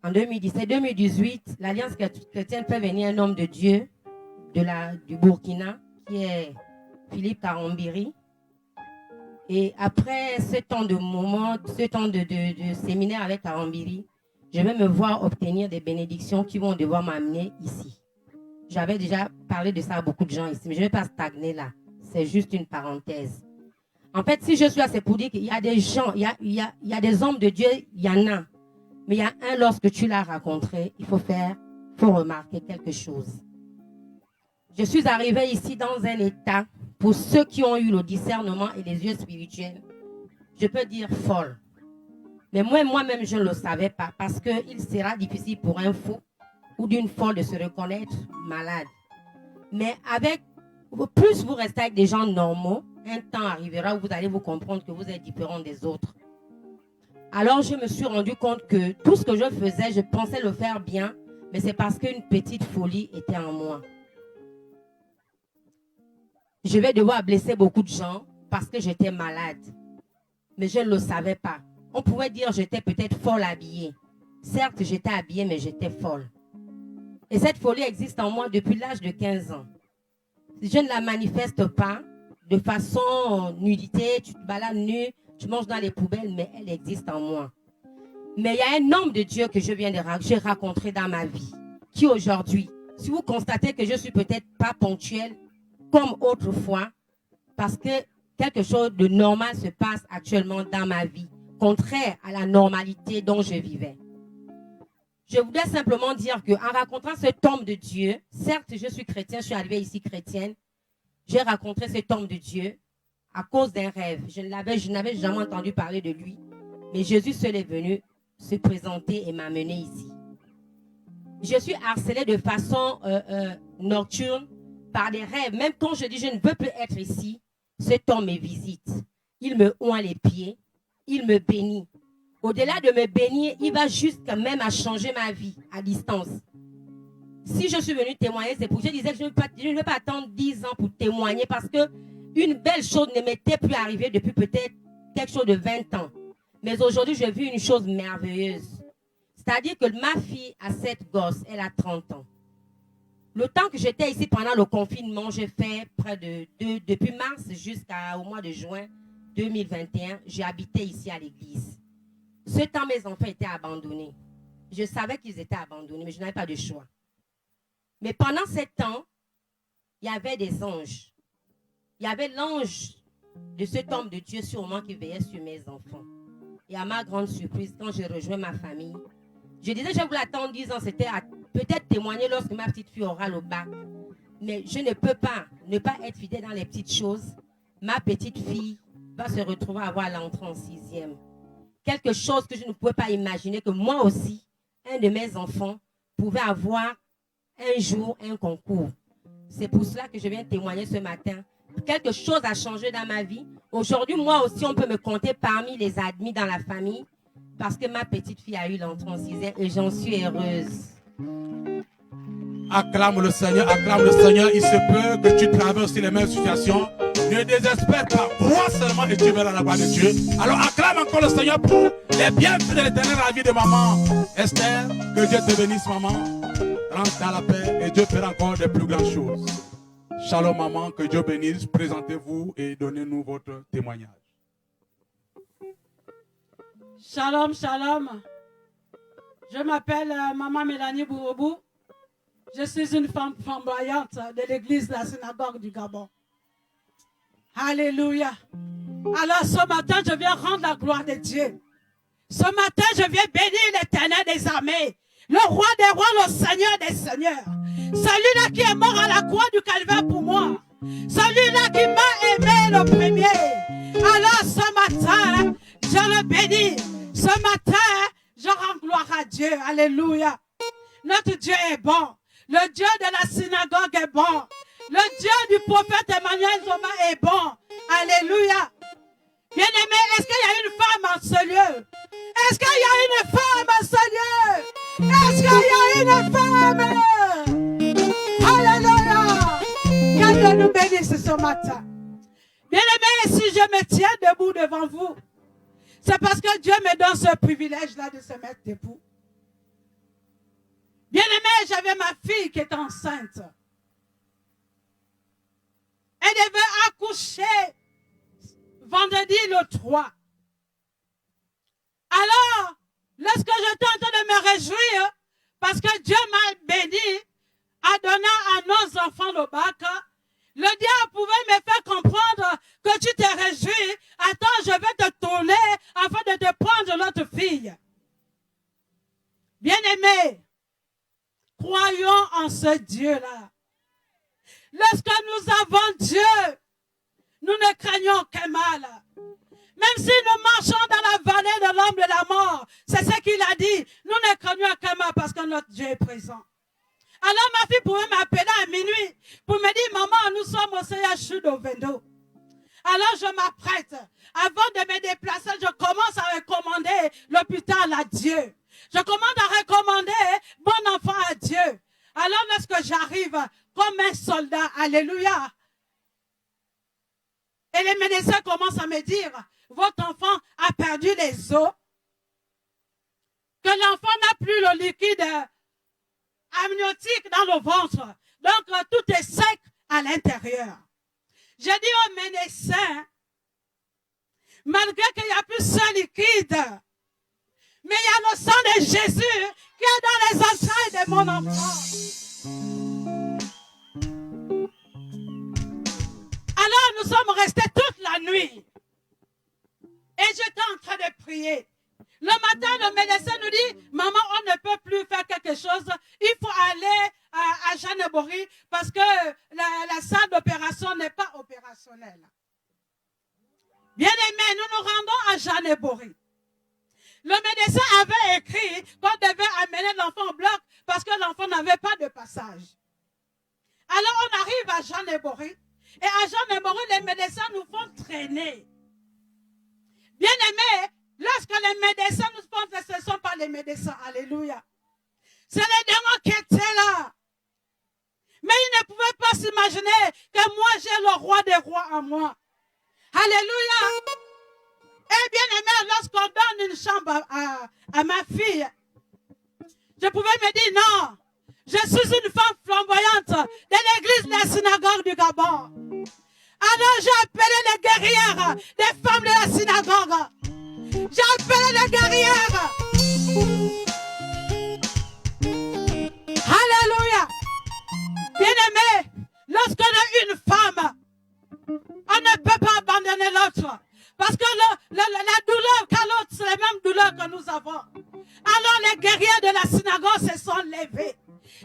En 2017-2018, l'Alliance chrétienne fait venir un homme de Dieu du Burkina, qui est Philippe Karambiri. Et après ce temps de séminaire avec Karambiri, je vais me voir obtenir des bénédictions qui vont devoir m'amener ici. J'avais déjà parlé de ça à beaucoup de gens ici, mais je ne vais pas stagner là. C'est juste une parenthèse. En fait, si je suis là, c'est pour dire qu'il y a des gens, il y a des hommes de Dieu, il y en a. Mais il y a un, lorsque tu l'as rencontré, il faut remarquer quelque chose. Je suis arrivée ici dans un état, pour ceux qui ont eu le discernement et les yeux spirituels, je peux dire folle. Mais moi-même, je ne le savais pas parce qu'il sera difficile pour un fou ou d'une folle de se reconnaître malade. Mais plus vous restez avec des gens normaux, un temps arrivera où vous allez vous comprendre que vous êtes différent des autres. Alors, je me suis rendu compte que tout ce que je faisais, je pensais le faire bien, mais c'est parce qu'une petite folie était en moi. Je vais devoir blesser beaucoup de gens parce que j'étais malade. Mais je ne le savais pas. On pouvait dire que j'étais peut-être folle habillée. Certes, j'étais habillée, mais j'étais folle. Et cette folie existe en moi depuis l'âge de 15 ans. Je ne la manifeste pas de façon nudité, tu te balades nu, tu manges dans les poubelles, mais elle existe en moi. Mais il y a un homme de Dieu que j'ai rencontré dans ma vie, qui aujourd'hui, si vous constatez que je suis peut-être pas ponctuelle comme autrefois, parce que quelque chose de normal se passe actuellement dans ma vie, contraire à la normalité dont je vivais. Je voudrais simplement dire qu'en rencontrant cet homme de Dieu, certes, je suis chrétien, je suis arrivée ici chrétienne, j'ai rencontré cet homme de Dieu à cause d'un rêve. Je n'avais jamais entendu parler de lui, mais Jésus seul est venu se présenter et m'amener ici. Je suis harcelée de façon nocturne par des rêves. Même quand je dis je ne veux plus être ici, cet homme me visite. Il me oint les pieds, il me bénit. Au-delà de me bénir, il va jusqu'à même à changer ma vie à distance. Si je suis venue témoigner, c'est pour que je disais que je ne vais pas attendre 10 ans pour témoigner parce qu'une belle chose ne m'était plus arrivée depuis peut-être quelque chose de 20 ans. Mais aujourd'hui, j'ai vu une chose merveilleuse. C'est-à-dire que ma fille a 7 gosses, elle a 30 ans. Le temps que j'étais ici pendant le confinement, j'ai fait depuis mars jusqu'au mois de juin 2021, j'ai habité ici à l'église. Ce temps, mes enfants étaient abandonnés. Je savais qu'ils étaient abandonnés, mais je n'avais pas de choix. Mais pendant ce temps, il y avait des anges. Il y avait l'ange de cet homme de Dieu sûrement qui veillait sur mes enfants. Et à ma grande surprise, quand j'ai rejoint ma famille, je disais, je voulais attendre 10 ans, c'était peut-être témoigner lorsque ma petite fille aura le bac. Mais je ne peux pas ne pas être fidèle dans les petites choses. Ma petite fille va se retrouver à avoir l'entrée en 6e. Quelque chose que je ne pouvais pas imaginer, que moi aussi, un de mes enfants pouvait avoir un jour un concours. C'est pour cela que je viens témoigner ce matin. Quelque chose a changé dans ma vie. Aujourd'hui, moi aussi, on peut me compter parmi les admis dans la famille parce que ma petite fille a eu l'entrée en 6e et j'en suis heureuse.
Acclame le Seigneur, acclame le Seigneur. Il se peut que tu traverses les mêmes situations. Ne désespère pas. Crois seulement et tu verras la gloire de Dieu. Alors acclame encore le Seigneur pour les bienfaits de l'éternel dans la vie de maman Esther. Que Dieu te bénisse, maman. Rentre dans la paix et Dieu fera encore de plus grandes choses. Shalom, maman. Que Dieu bénisse. Présentez-vous et donnez-nous votre témoignage.
Shalom, shalom. Je m'appelle Maman Mélanie Bourobou. Je suis une femme flamboyante de l'église de la synagogue du Gabon. Alléluia. Alors ce matin, je viens rendre la gloire de Dieu. Ce matin, je viens bénir l'Éternel des armées, le roi des rois, le Seigneur des seigneurs. Celui-là qui est mort à la croix du calvaire pour moi. Celui-là qui m'a aimé le premier. Alors ce matin, je le bénis. Ce matin, je rends gloire à Dieu. Alléluia. Notre Dieu est bon. Le Dieu de la synagogue est bon. Le Dieu du prophète Emmanuel Zoma est bon. Alléluia. Bien-aimé, est-ce qu'il y a une femme en ce lieu? Est-ce qu'il y a une femme en ce lieu? Est-ce qu'il y a une femme? Alléluia. Que Dieu nous bénisse ce matin. Bien-aimé, si je me tiens debout devant vous, c'est parce que Dieu me donne ce privilège-là de se mettre debout. Bien-aimé, j'avais ma fille qui était enceinte. Elle devait accoucher vendredi le 3. Alors, lorsque j'étais en train de me réjouir, parce que Dieu m'a béni, en donnant à nos enfants le bac, le diable pouvait me faire comprendre que tu te réjouis. Attends, je vais te tourner afin de te prendre l'autre fille. Bien-aimé, croyons en ce Dieu-là. Lorsque nous avons Dieu, nous ne craignons aucun mal.
Même si nous marchons dans la vallée de l'ombre de la mort, c'est ce qu'il a dit. Nous ne craignons qu'un mal parce que notre Dieu est présent. Alors ma fille pouvait m'appeler à minuit pour me dire, maman, nous sommes au CHU d'Ovendo. Alors je m'apprête. Avant de me déplacer, je commence à recommander l'hôpital à Dieu. Je commence à recommander mon enfant à Dieu. Alors lorsque j'arrive comme un soldat, alléluia, et les médecins commencent à me dire, votre enfant a perdu les os, que l'enfant n'a plus le liquide amniotique dans le ventre. Donc tout est sec à l'intérieur. J'ai dit aux médecins, malgré qu'il n'y a plus ce liquide, mais il y a le sang de Jésus qui est dans les entrailles de mon enfant. Alors nous sommes restés toute la nuit. Et j'étais en train de prier. Le matin, le médecin nous dit, maman, on ne peut plus faire quelque chose. Il faut aller à Jeanne-Bory parce que la salle d'opération n'est pas opérationnelle. Bien aimé, nous nous rendons à Jeanne-Bory. Le médecin avait écrit qu'on devait amener l'enfant au bloc parce que l'enfant n'avait pas de passage. Alors on arrive à Jeanne-Bory et à Jeanne-Bory, les médecins nous font traîner. Bien aimé, lorsque les médecins nous font traîner, ce ne sont pas les médecins, alléluia. C'est les démons qui étaient là. Mais ils ne pouvaient pas s'imaginer que moi j'ai le roi des rois en moi. Alléluia. Et bien aimé, lorsqu'on donne une chambre à ma fille, je pouvais me dire non, je suis une femme flamboyante de l'église de la synagogue du Gabon. Alors j'ai appelé les guerrières des femmes de la synagogue. J'ai appelé les guerrières. Alléluia. Bien aimé, lorsqu'on a une femme, on ne peut pas abandonner l'autre. Parce que la douleur qu'a l'autre, c'est la même douleur que nous avons. Alors les guerriers de la synagogue se sont levés.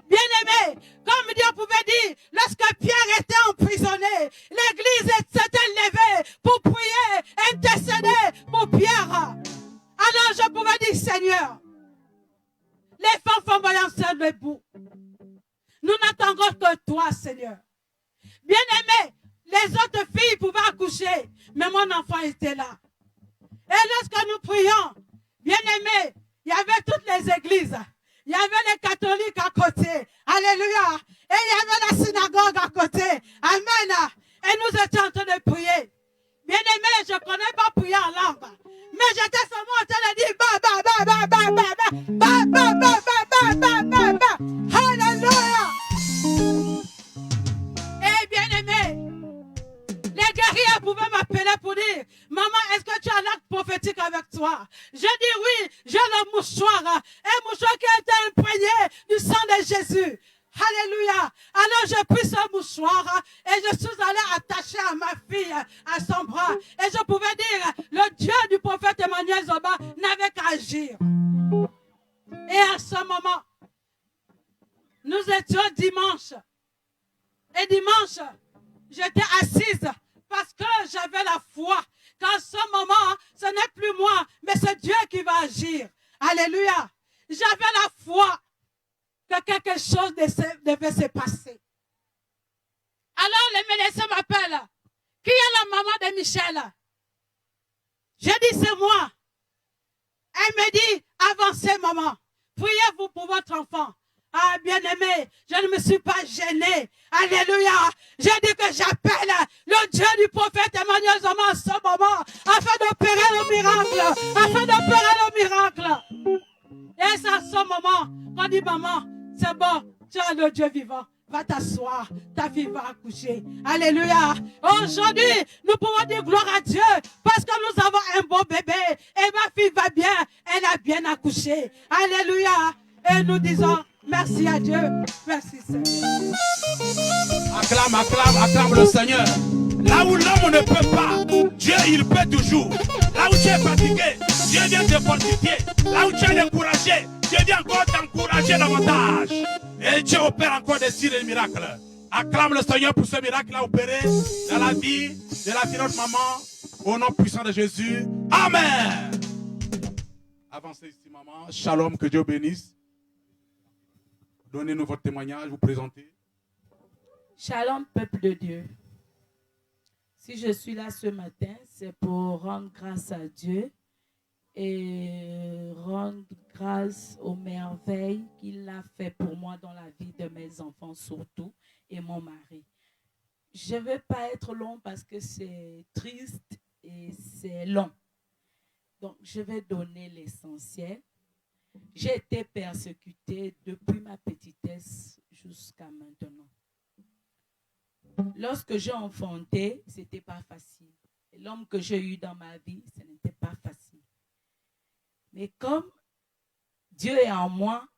Bien aimé, comme Dieu pouvait dire, lorsque Pierre était emprisonné, l'église s'était levée pour prier, intercéder pour Pierre. Alors je pouvais dire, Seigneur, les femmes flamboyantes sont debout. Nous n'attendons que toi, Seigneur. Bien aimé, les autres filles pouvaient accoucher, mais mon enfant était là. Et lorsque nous prions, bien aimé, il y avait toutes les églises. Il y avait les catholiques à côté. Alléluia. Et il y avait la synagogue à côté. Amen. Et nous étions en train de prier. Bien aimé, je ne connais pas prier en langue. Mais j'étais seulement en train de dire ba ba ba ba ba ba ba ba ba ba ba ba ba. Alléluia. Et bien aimé, les guerriers pouvaient m'appeler pour dire, maman, est-ce que tu as l'acte prophétique avec toi? Je dis oui, j'ai le mouchoir. Un mouchoir qui a été imprégné du sang de Jésus. Alléluia. Alors je pris ce mouchoir et je suis allé attacher à ma fille à son bras. Et je pouvais dire, le Dieu du prophète Emmanuel Zoba n'avait qu'à agir. Et à ce moment, nous étions dimanche. Et dimanche, j'étais assise parce que j'avais la foi qu'en ce moment, ce n'est plus moi, mais c'est Dieu qui va agir. Alléluia. J'avais la foi que quelque chose devait se passer. Alors les médecins m'appellent. Qui est la maman de Michel? Je dis c'est moi. Elle me dit, avancez maman. Priez-vous pour votre enfant. Ah, bien-aimé, je ne me suis pas gêné. Alléluia. J'ai dit que j'appelle le Dieu du prophète Emmanuel Zoma en ce moment, afin d'opérer le miracle. Afin d'opérer le miracle. Et c'est à ce moment qu'on dit, maman, c'est bon, tu as le Dieu vivant. Va t'asseoir, ta fille va accoucher. Alléluia. Aujourd'hui, nous pouvons dire gloire à Dieu parce que nous avons un beau bébé et ma fille va bien. Elle a bien accouché. Alléluia. Et nous disons merci à Dieu. Merci Seigneur.
Acclame, acclame, acclame le Seigneur. Là où l'homme ne peut pas, Dieu il peut toujours. Là où tu es fatigué, Dieu vient te fortifier. Là où tu es découragé, Dieu vient encore t'encourager davantage. Et Dieu opère encore des signes et des miracles. Acclame le Seigneur pour ce miracle qu'il a opéré dans la vie de la fille de notre maman, Au nom puissant de Jésus. Amen. Avancez ici, maman. Shalom, que Dieu bénisse. Donnez-nous votre témoignage, vous présentez.
Shalom, peuple de Dieu. Si je suis là ce matin, c'est pour rendre grâce à Dieu et rendre grâce aux merveilles qu'il a fait pour moi dans la vie de mes enfants surtout et mon mari. Je ne vais pas être long parce que c'est triste et c'est long. Donc, je vais donner l'essentiel. J'ai été persécutée depuis ma petitesse jusqu'à maintenant. Lorsque j'ai enfanté, ce n'était pas facile. Et l'homme que j'ai eu dans ma vie, ce n'était pas facile. Mais comme Dieu est en moi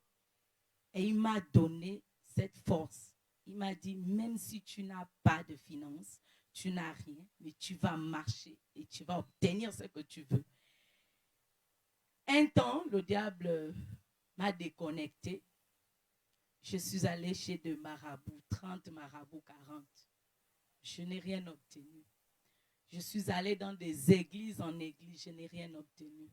et il m'a donné cette force, il m'a dit, même si tu n'as pas de finances, tu n'as rien, mais tu vas marcher et tu vas obtenir ce que tu veux. Un temps, le diable m'a déconnecté. Je suis allée chez des marabouts, 30 marabouts, 40. Je n'ai rien obtenu. Je suis allée dans des églises en église, je n'ai rien obtenu.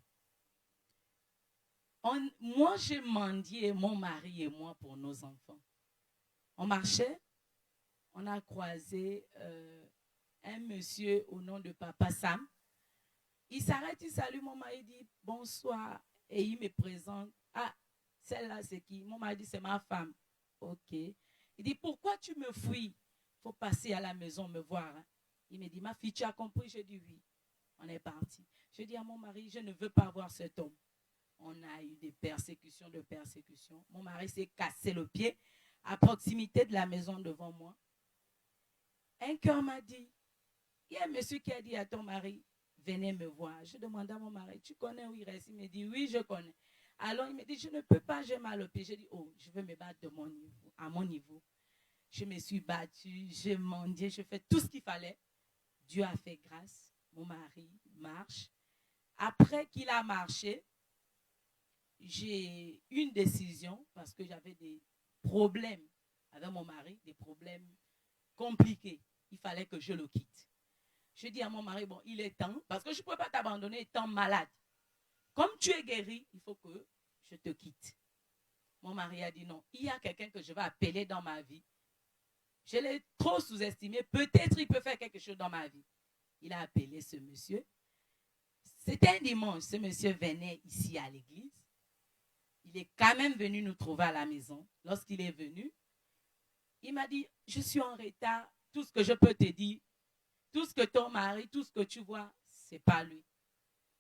Moi, j'ai mendié, mon mari et moi, pour nos enfants. On marchait, on a croisé un monsieur au nom de Papa Sam. Il s'arrête, il salue mon mari, il dit bonsoir. Et il me présente. Ah, celle-là, c'est qui? Mon mari dit, c'est ma femme. Ok. Il dit, pourquoi tu me fuis? Il faut passer à la maison me voir. Hein. Il me dit, ma fille, tu as compris? Je dis oui. On est parti. Je dis à mon mari, je ne veux pas voir cet homme. On a eu des persécutions, de persécutions. Mon mari s'est cassé le pied à proximité de la maison devant moi. Un cœur m'a dit, il y a un monsieur qui a dit à ton mari, venez me voir. Je demande à mon mari, tu connais où il reste? Il me dit, oui, je connais. Alors, il me dit, je ne peux pas, j'ai mal au pied. J'ai dit, oh, je veux me battre à mon niveau. Je me suis battue, j'ai mendié, je fais tout ce qu'il fallait. Dieu a fait grâce. Mon mari marche. Après qu'il a marché, j'ai eu une décision parce que j'avais des problèmes avec mon mari, des problèmes compliqués. Il fallait que je le quitte. Je dis à mon mari, bon, il est temps, parce que je ne peux pas t'abandonner étant malade. Comme tu es guéri, il faut que je te quitte. Mon mari a dit non, il y a quelqu'un que je vais appeler dans ma vie. Je l'ai trop sous-estimé. Peut-être il peut faire quelque chose dans ma vie. Il a appelé ce monsieur. C'était un dimanche. Ce monsieur venait ici à l'église. Il est quand même venu nous trouver à la maison. Lorsqu'il est venu, il m'a dit, je suis en retard. Tout ce que je peux te dire, tout ce que ton mari, tout ce que tu vois, ce n'est pas lui.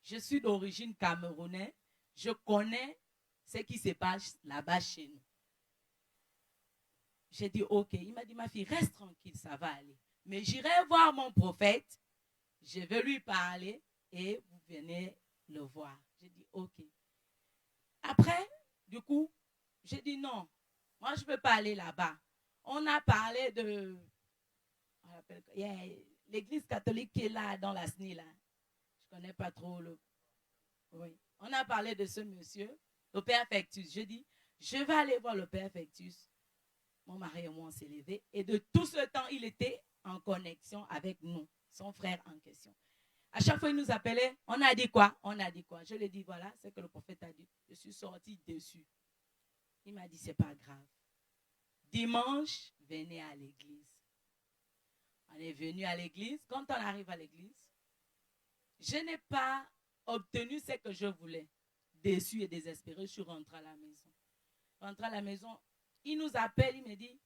Je suis d'origine camerounaise. Je connais ce qui se passe là-bas chez nous. J'ai dit, ok. Il m'a dit, ma fille, reste tranquille, ça va aller. Mais j'irai voir mon prophète. Je vais lui parler et vous venez le voir. J'ai dit, ok. Après, du coup, j'ai dit non. Moi, je ne peux pas aller là-bas. On a parlé de... l'église catholique qui est là, dans la SNI, là. Je ne connais pas trop le... Oui. On a parlé de ce monsieur, le père Fectus. Je dis, je vais aller voir le père Fectus. Mon mari et moi, on s'est levés. Et de tout ce temps, il était en connexion avec nous, son frère en question. À chaque fois, il nous appelait. On a dit quoi? On a dit quoi? Je lui ai dit, voilà, c'est ce que le prophète a dit. Je suis sortie dessus. Il m'a dit, c'est pas grave. Dimanche, venez à l'église. On est venu à l'église. Quand on arrive à l'église, je n'ai pas obtenu ce que je voulais. Déçu et désespéré, je suis rentrée à la maison. Rentrée à la maison, il nous appelle, il me dit,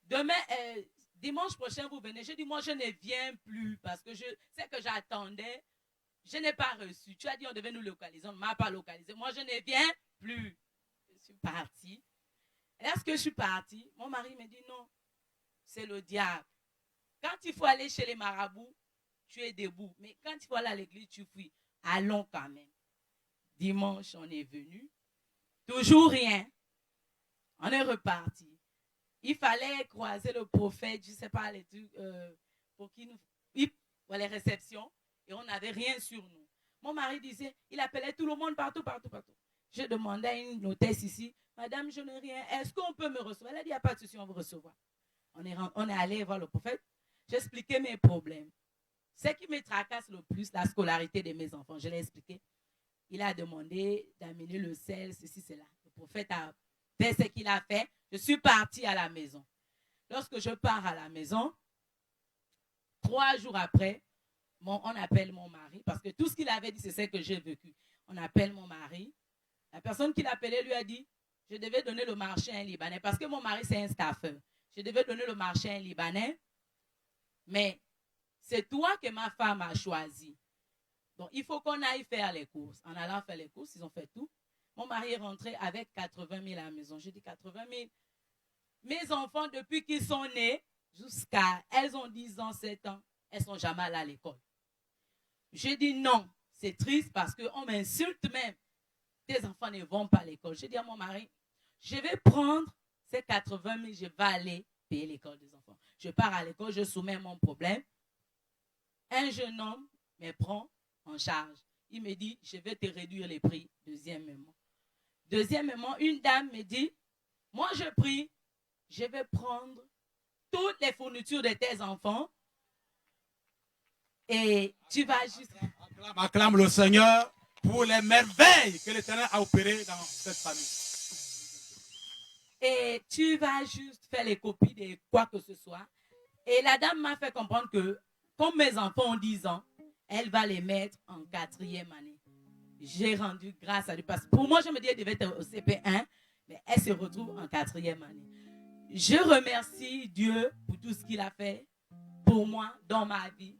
demain, dimanche prochain, vous venez. Je dis, moi, je ne viens plus parce que c'est que j'attendais. Je n'ai pas reçu. Tu as dit, on devait nous localiser. On ne m'a pas localisé. Moi, je ne viens plus. Je suis partie. Et lorsque je suis partie, mon mari me dit, non, c'est le diable. Quand il faut aller chez les marabouts, tu es debout. Mais quand il faut aller à l'église, tu fuis. Allons quand même. Dimanche, on est venu. Toujours rien. On est reparti. Il fallait croiser le prophète, je ne sais pas, les trucs, pour les réceptions. Et on n'avait rien sur nous. Mon mari disait, il appelait tout le monde partout. Je demandais à une hôtesse ici, madame, je n'ai rien. Est-ce qu'on peut me recevoir? Elle a dit, il n'y a pas de souci, on va recevoir. On est allé voir le prophète. J'expliquais mes problèmes. Ce qui me tracasse le plus, la scolarité de mes enfants. Je l'ai expliqué. Il a demandé d'amener le sel, ceci, cela. Le prophète a fait ce qu'il a fait. Je suis partie à la maison. Lorsque je pars à la maison, 3 jours après, on appelle mon mari, parce que tout ce qu'il avait dit, c'est ce que j'ai vécu. On appelle mon mari. La personne qui l'appelait lui a dit, je devais donner le marché à un Libanais, parce que mon mari, c'est un staffeur. Je devais donner le marché à un Libanais, mais c'est toi que ma femme a choisi. Donc, il faut qu'on aille faire les courses. En allant faire les courses, ils ont fait tout. Mon mari est rentré avec 80 000 à la maison. J'ai dit 80 000. Mes enfants, depuis qu'ils sont nés, jusqu'à, elles ont 10 ans, 7 ans, elles ne sont jamais allées à l'école. J'ai dit non, c'est triste parce qu'on m'insulte même. Tes enfants ne vont pas à l'école. J'ai dit à mon mari, je vais prendre ces 80 000, je vais aller payer l'école des enfants. Je pars à l'école, je soumets mon problème. Un jeune homme me prend en charge. Il me dit, je vais te réduire les prix. Deuxièmement, une dame me dit, moi je prie, je vais prendre toutes les fournitures de tes enfants et tu vas juste...
Acclame le Seigneur pour les merveilles que l'Éternel a opérées dans cette famille.
Et tu vas juste faire les copies de quoi que ce soit. Et la dame m'a fait comprendre que, comme mes enfants ont 10 ans, elle va les mettre en 4e année. J'ai rendu grâce à Dieu. Parce que pour moi, je me dis, elle devait être au CP1, mais elle se retrouve en 4e année. Je remercie Dieu pour tout ce qu'il a fait pour moi dans ma vie.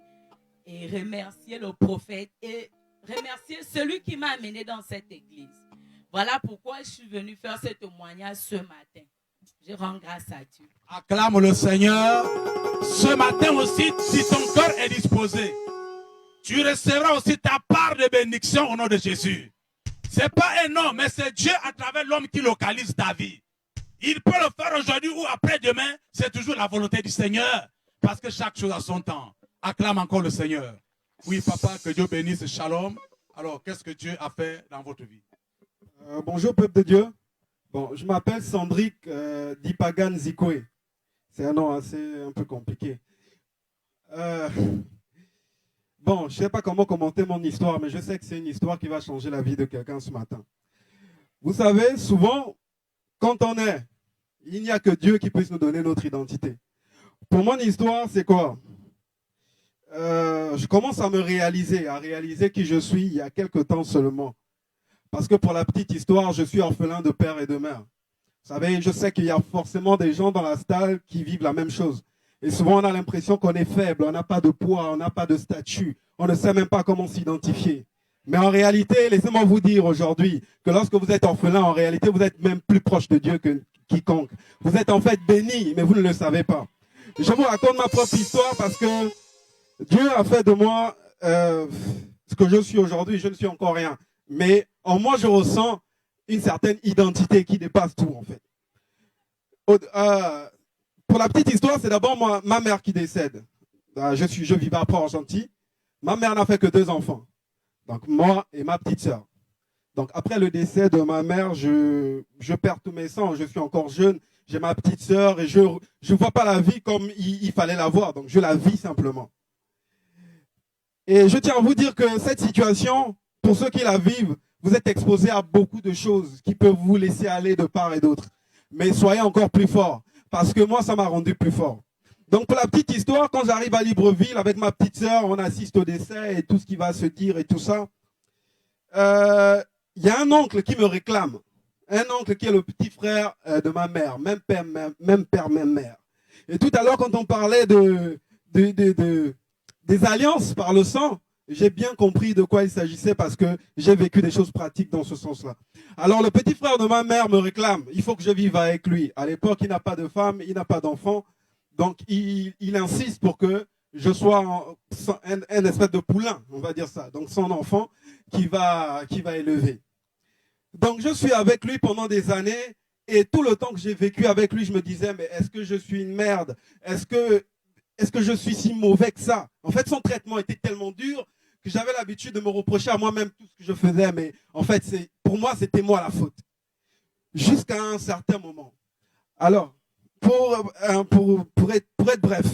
Et remercier le prophète et remercier celui qui m'a amené dans cette église. Voilà pourquoi je suis venue faire ce témoignage ce matin. Je rends grâce à Dieu.
Acclame le Seigneur. Ce matin aussi, si ton cœur est disposé, tu recevras aussi ta part de bénédiction au nom de Jésus. Ce n'est pas un homme, mais c'est Dieu à travers l'homme qui localise ta vie. Il peut le faire aujourd'hui ou après-demain. C'est toujours la volonté du Seigneur. Parce que chaque chose a son temps. Acclame encore le Seigneur. Oui, papa, que Dieu bénisse. Shalom. Alors, qu'est-ce que Dieu a fait dans votre vie?
Bonjour, peuple de Dieu. Bon, je m'appelle Sandrick Dipagan Zikoe. C'est un nom assez un peu compliqué. Bon, je ne sais pas comment commenter mon histoire, mais je sais que c'est une histoire qui va changer la vie de quelqu'un ce matin. Vous savez, souvent, quand on est, il n'y a que Dieu qui puisse nous donner notre identité. Pour mon histoire, c'est quoi? Je commence à réaliser qui je suis il y a quelques temps seulement. Parce que pour la petite histoire, je suis orphelin de père et de mère. Vous savez, je sais qu'il y a forcément des gens dans la salle qui vivent la même chose. Et souvent, on a l'impression qu'on est faible, on n'a pas de poids, on n'a pas de statut, on ne sait même pas comment s'identifier. Mais en réalité, laissez-moi vous dire aujourd'hui que lorsque vous êtes orphelin, en réalité, vous êtes même plus proche de Dieu que quiconque. Vous êtes en fait béni, mais vous ne le savez pas. Je vous raconte ma propre histoire parce que Dieu a fait de moi ce que je suis aujourd'hui. Je ne suis encore rien. Mais en moi, je ressens une certaine identité qui dépasse tout, en fait. Pour la petite histoire, c'est d'abord ma mère qui décède. Je vivais à Port-Gentil. Ma mère n'a fait que 2 enfants. Donc, moi et ma petite sœur. Donc, après le décès de ma mère, je perds tous mes sens. Je suis encore jeune. J'ai ma petite sœur et je ne vois pas la vie comme il fallait la voir. Donc, je la vis simplement. Et je tiens à vous dire que cette situation, pour ceux qui la vivent, vous êtes exposés à beaucoup de choses qui peuvent vous laisser aller de part et d'autre. Mais soyez encore plus forts, parce que moi, ça m'a rendu plus fort. Donc, pour la petite histoire, quand j'arrive à Libreville avec ma petite sœur, on assiste au décès et tout ce qui va se dire et tout ça. Il y a un oncle qui me réclame. Un oncle qui est le petit frère de ma mère, même père, même mère. Et tout à l'heure, quand on parlait des alliances par le sang, j'ai bien compris de quoi il s'agissait parce que j'ai vécu des choses pratiques dans ce sens-là. Alors, le petit frère de ma mère me réclame. Il faut que je vive avec lui. À l'époque, il n'a pas de femme, il n'a pas d'enfant. Donc, il insiste pour que je sois un espèce de poulain, on va dire ça. Donc, son enfant qui va élever. Donc, je suis avec lui pendant des années. Et tout le temps que j'ai vécu avec lui, je me disais, mais est-ce que je suis une merde? Est-ce que je suis si mauvais que ça? En fait, son traitement était tellement dur que j'avais l'habitude de me reprocher à moi-même tout ce que je faisais. Mais en fait, pour moi, c'était moi la faute. Jusqu'à un certain moment. Alors, pour être bref,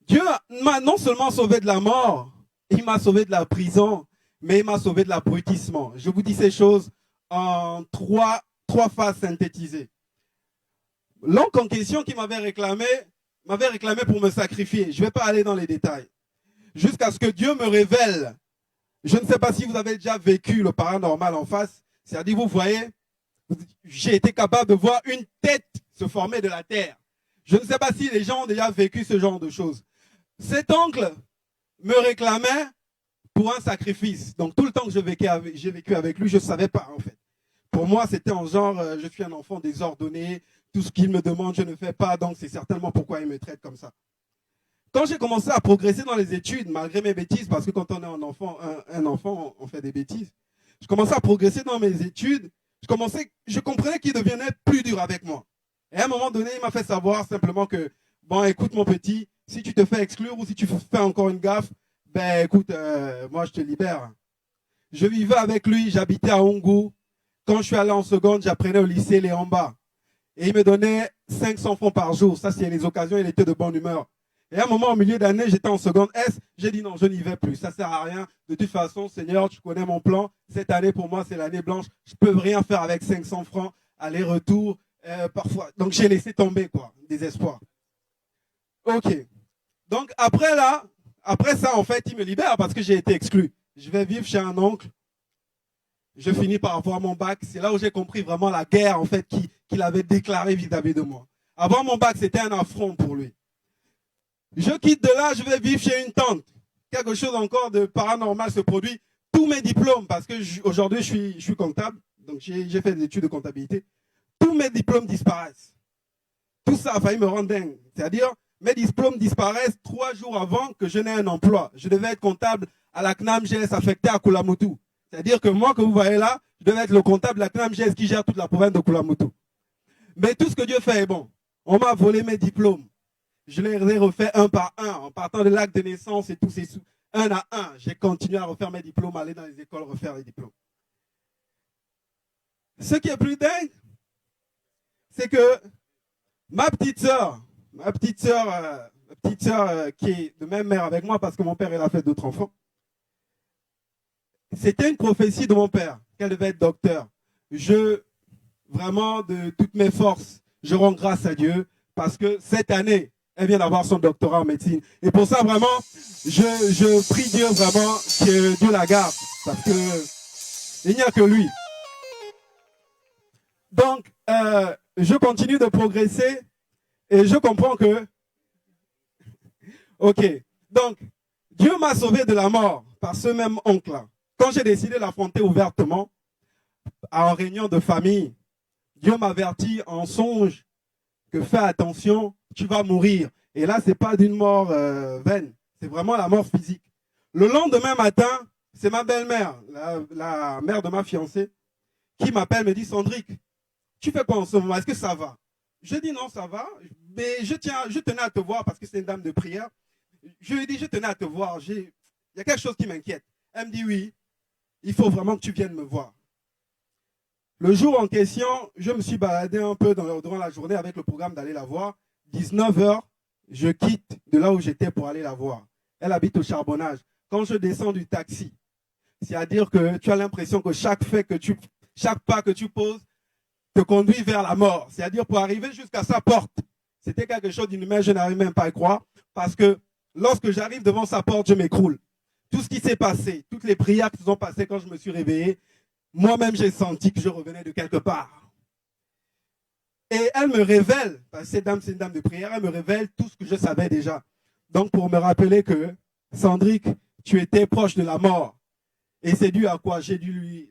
Dieu m'a non seulement sauvé de la mort, il m'a sauvé de la prison, mais il m'a sauvé de l'abrutissement. Je vous dis ces choses en trois phases synthétisées. L'oncle en question qui m'avait réclamé pour me sacrifier. Je ne vais pas aller dans les détails. Jusqu'à ce que Dieu me révèle. Je ne sais pas si vous avez déjà vécu le paranormal en face. C'est-à-dire, vous voyez, j'ai été capable de voir une tête se former de la terre. Je ne sais pas si les gens ont déjà vécu ce genre de choses. Cet oncle me réclamait pour un sacrifice. Donc tout le temps que j'ai vécu avec lui, je ne savais pas en fait. Pour moi, c'était en genre, je suis un enfant désordonné, tout ce qu'il me demande, je ne fais pas, donc c'est certainement pourquoi il me traite comme ça. Quand j'ai commencé à progresser dans les études, malgré mes bêtises, parce que quand on est un enfant, on fait des bêtises, je commençais à progresser dans mes études, je comprenais qu'il devenait plus dur avec moi. Et à un moment donné, il m'a fait savoir simplement que, bon, écoute mon petit, si tu te fais exclure ou si tu fais encore une gaffe, ben écoute, moi je te libère. Je vivais avec lui, j'habitais à Ongu. Quand je suis allé en seconde, j'apprenais au lycée Léamba. Et il me donnait 500 francs par jour. Ça, c'est les occasions, il était de bonne humeur. Et à un moment, au milieu d'année, j'étais en seconde S. J'ai dit non, je n'y vais plus. Ça ne sert à rien. De toute façon, Seigneur, tu connais mon plan. Cette année, pour moi, c'est l'année blanche. Je ne peux rien faire avec 500 francs, aller-retour, parfois. Donc, j'ai laissé tomber, quoi. Désespoir. OK. Donc, après ça, en fait, il me libère parce que j'ai été exclu. Je vais vivre chez un oncle. Je finis par avoir mon bac. C'est là où j'ai compris vraiment la guerre, en fait, qu'il avait déclarée vis-à-vis de moi. Avoir mon bac, c'était un affront pour lui. Je quitte de là, je vais vivre chez une tante. Quelque chose encore de paranormal se produit. Tous mes diplômes, parce que aujourd'hui, je suis comptable, donc j'ai fait des études de comptabilité. Tous mes diplômes disparaissent. Tout ça a failli me rendre dingue. C'est-à-dire, mes diplômes disparaissent 3 jours avant que je n'ai un emploi. Je devais être comptable à la CNAM GS affecté à Kulamutu. C'est-à-dire que moi, que vous voyez là, je devais être le comptable de la CNAM GS qui gère toute la province de Kulamutu. Mais tout ce que Dieu fait est bon. On m'a volé mes diplômes. Je les ai refaits un par un, en partant de l'acte de naissance et tous ces sous. Un à un, j'ai continué à refaire mes diplômes, aller dans les écoles, refaire les diplômes. Ce qui est plus dingue, c'est que ma petite sœur qui est de même mère avec moi parce que mon père, il a fait d'autres enfants, c'était une prophétie de mon père, qu'elle devait être docteur. Vraiment, de toutes mes forces, je rends grâce à Dieu parce que cette année, elle vient d'avoir son doctorat en médecine. Et pour ça, vraiment, je prie Dieu vraiment que Dieu la garde. Parce que il n'y a que lui. Donc, je continue de progresser et je comprends que... OK. Donc, Dieu m'a sauvé de la mort par ce même oncle-là. Quand j'ai décidé de l'affronter ouvertement, en réunion de famille, Dieu m'avertit en songe que fais attention, tu vas mourir. Et là, ce n'est pas d'une mort vaine, c'est vraiment la mort physique. Le lendemain matin, c'est ma belle-mère, la mère de ma fiancée, qui m'appelle, me dit, Sandrick, tu fais quoi en ce moment? Est-ce que ça va? Je dis non, ça va, mais je tenais à te voir parce que c'est une dame de prière. Je lui ai dit, je tenais à te voir, il y a quelque chose qui m'inquiète. Elle me dit, oui, il faut vraiment que tu viennes me voir. Le jour en question, je me suis baladé un peu durant la journée avec le programme d'aller la voir. 19h, je quitte de là où j'étais pour aller la voir. Elle habite au Charbonnage. Quand je descends du taxi, c'est-à-dire que tu as l'impression que chaque pas que tu poses te conduit vers la mort. C'est-à-dire pour arriver jusqu'à sa porte. C'était quelque chose d'inhumain, je n'arrive même pas à y croire. Parce que lorsque j'arrive devant sa porte, je m'écroule. Tout ce qui s'est passé, toutes les prières qui se sont passées quand je me suis réveillé, moi-même j'ai senti que je revenais de quelque part. Et elle me révèle, parce que cette dame, c'est une dame de prière, elle me révèle tout ce que je savais déjà. Donc pour me rappeler que, Sandrick, tu étais proche de la mort. Et c'est dû à quoi? J'ai dû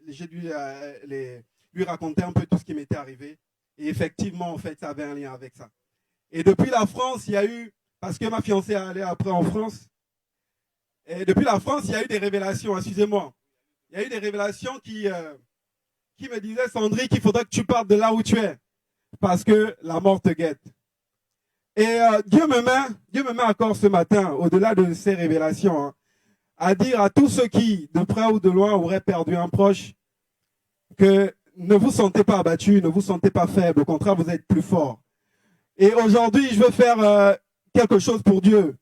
lui raconter un peu tout ce qui m'était arrivé. Et effectivement, en fait, ça avait un lien avec ça. Et depuis la France, il y a eu, parce que ma fiancée est allée après en France, et depuis la France, il y a eu des révélations, excusez-moi. Il y a eu des révélations qui me disaient, Sandrick, il faudrait que tu partes de là où tu es, parce que la mort te guette. Et Dieu me met encore ce matin, au-delà de ces révélations, hein, à dire à tous ceux qui, de près ou de loin, auraient perdu un proche, que ne vous sentez pas abattus, ne vous sentez pas faibles, au contraire, vous êtes plus forts. Et aujourd'hui, je veux faire quelque chose pour Dieu.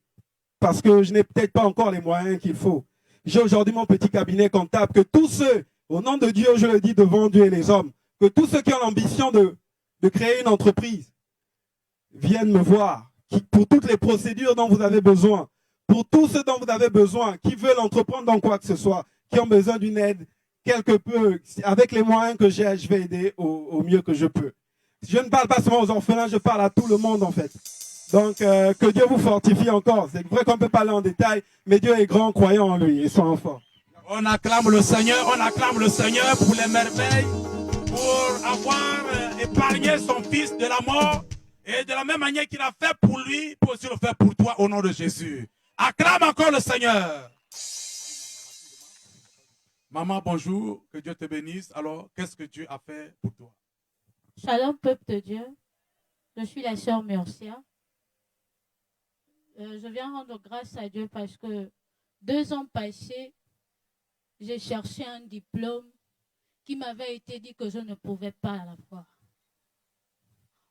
parce que je n'ai peut-être pas encore les moyens qu'il faut. J'ai aujourd'hui mon petit cabinet comptable, que tous ceux, au nom de Dieu, je le dis devant Dieu et les hommes, que tous ceux qui ont l'ambition de créer une entreprise viennent me voir, pour toutes les procédures dont vous avez besoin, pour tous ceux dont vous avez besoin, qui veulent entreprendre dans quoi que ce soit, qui ont besoin d'une aide, quelque peu, avec les moyens que j'ai, je vais aider au mieux que je peux. Je ne parle pas seulement aux orphelins, je parle à tout le monde en fait. Donc, que Dieu vous fortifie encore. C'est vrai qu'on peut parler en détail, mais Dieu est grand, croyant en lui et soyons forts.
On acclame le Seigneur pour les merveilles, pour avoir épargné son fils de la mort. Et de la même manière qu'il a fait pour lui, il peut aussi le faire pour toi au nom de Jésus. Acclame encore le Seigneur. Maman, bonjour, que Dieu te bénisse. Alors, qu'est-ce que Dieu a fait pour toi?
Shalom, peuple de Dieu. Je suis la sœur Murcia. Je viens rendre grâce à Dieu parce que 2 ans passés, j'ai cherché un diplôme qui m'avait été dit que je ne pouvais pas avoir.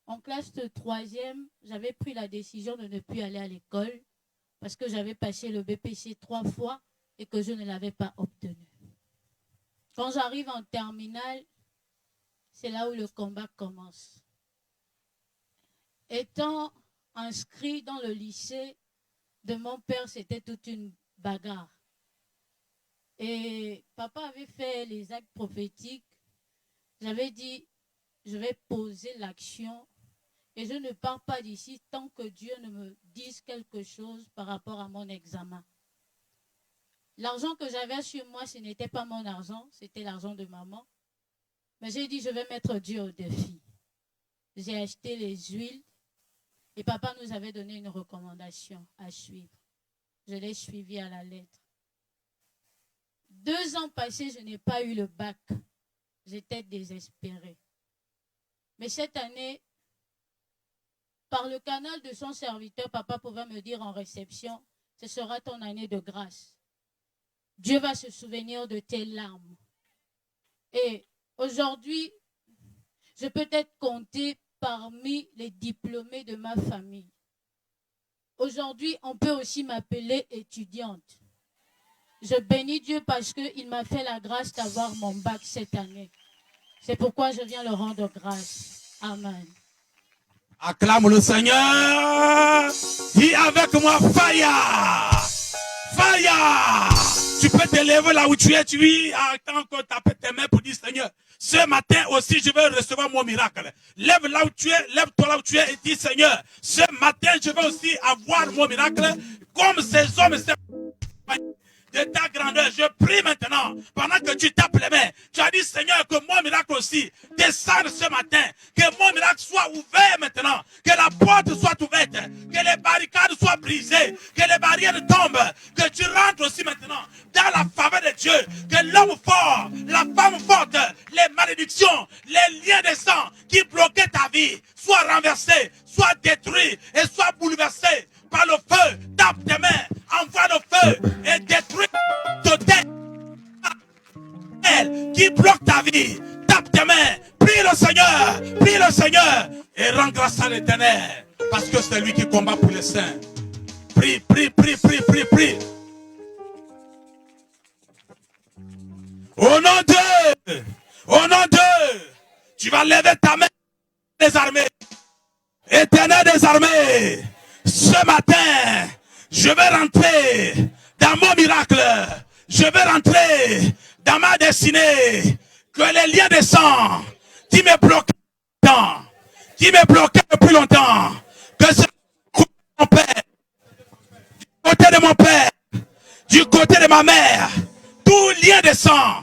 En classe de 3e, j'avais pris la décision de ne plus aller à l'école parce que j'avais passé le BPC 3 fois et que je ne l'avais pas obtenu. Quand j'arrive en terminale, c'est là où le combat commence. Étant inscrit dans le lycée de mon père, c'était toute une bagarre. Et papa avait fait les actes prophétiques. J'avais dit, je vais poser l'action et je ne pars pas d'ici tant que Dieu ne me dise quelque chose par rapport à mon examen. L'argent que j'avais sur moi, ce n'était pas mon argent, c'était l'argent de maman. Mais j'ai dit, je vais mettre Dieu au défi. J'ai acheté les huiles et papa nous avait donné une recommandation à suivre. Je l'ai suivi à la lettre. 2 ans passés, je n'ai pas eu le bac. J'étais désespérée. Mais cette année, par le canal de son serviteur, papa pouvait me dire en réception, ce sera ton année de grâce. Dieu va se souvenir de tes larmes. Et aujourd'hui, je peux être comptée parmi les diplômés de ma famille. Aujourd'hui, on peut aussi m'appeler étudiante. Je bénis Dieu parce qu'il m'a fait la grâce d'avoir mon bac cette année. C'est pourquoi je viens le rendre grâce. Amen.
Acclame le Seigneur. Dis avec moi, Fire. Fire. Tu peux te lever là où tu es. Tu attends que tu tapes tes mains pour dire, Seigneur, ce matin aussi, je vais recevoir mon miracle. Lève là où tu es, lève-toi là où tu es et dis, Seigneur, ce matin, je vais aussi avoir mon miracle comme ces hommes, ces de ta grandeur. Je prie maintenant, pendant que tu tapes les mains, tu as dit, Seigneur, que mon miracle aussi descende ce matin, que mon miracle soit ouvert maintenant, que la porte soit ouverte, que les barricades soient brisées, que les barrières tombent, que tu rentres aussi maintenant dans la faveur de Dieu, que l'homme fort, la femme forte, les malédictions, les liens de sang qui bloquaient ta vie soient renversés, soient détruits et soient bouleversés par le feu. Tape tes mains, envoie le feu et détruis total qui bloque ta vie. Tape tes mains, prie le Seigneur et rends grâce à l'Éternel parce que c'est lui qui combat pour les saints. Prie, prie, prie, prie, prie, prie. Au nom de, tu vas lever ta main des armées. Éternel des armées, ce matin, je vais rentrer dans mon miracle. Je vais rentrer dans ma destinée. Que les liens de sang qui me bloquaient depuis longtemps, que ce mon père, du côté de mon père, du côté de ma mère, tout lien de sang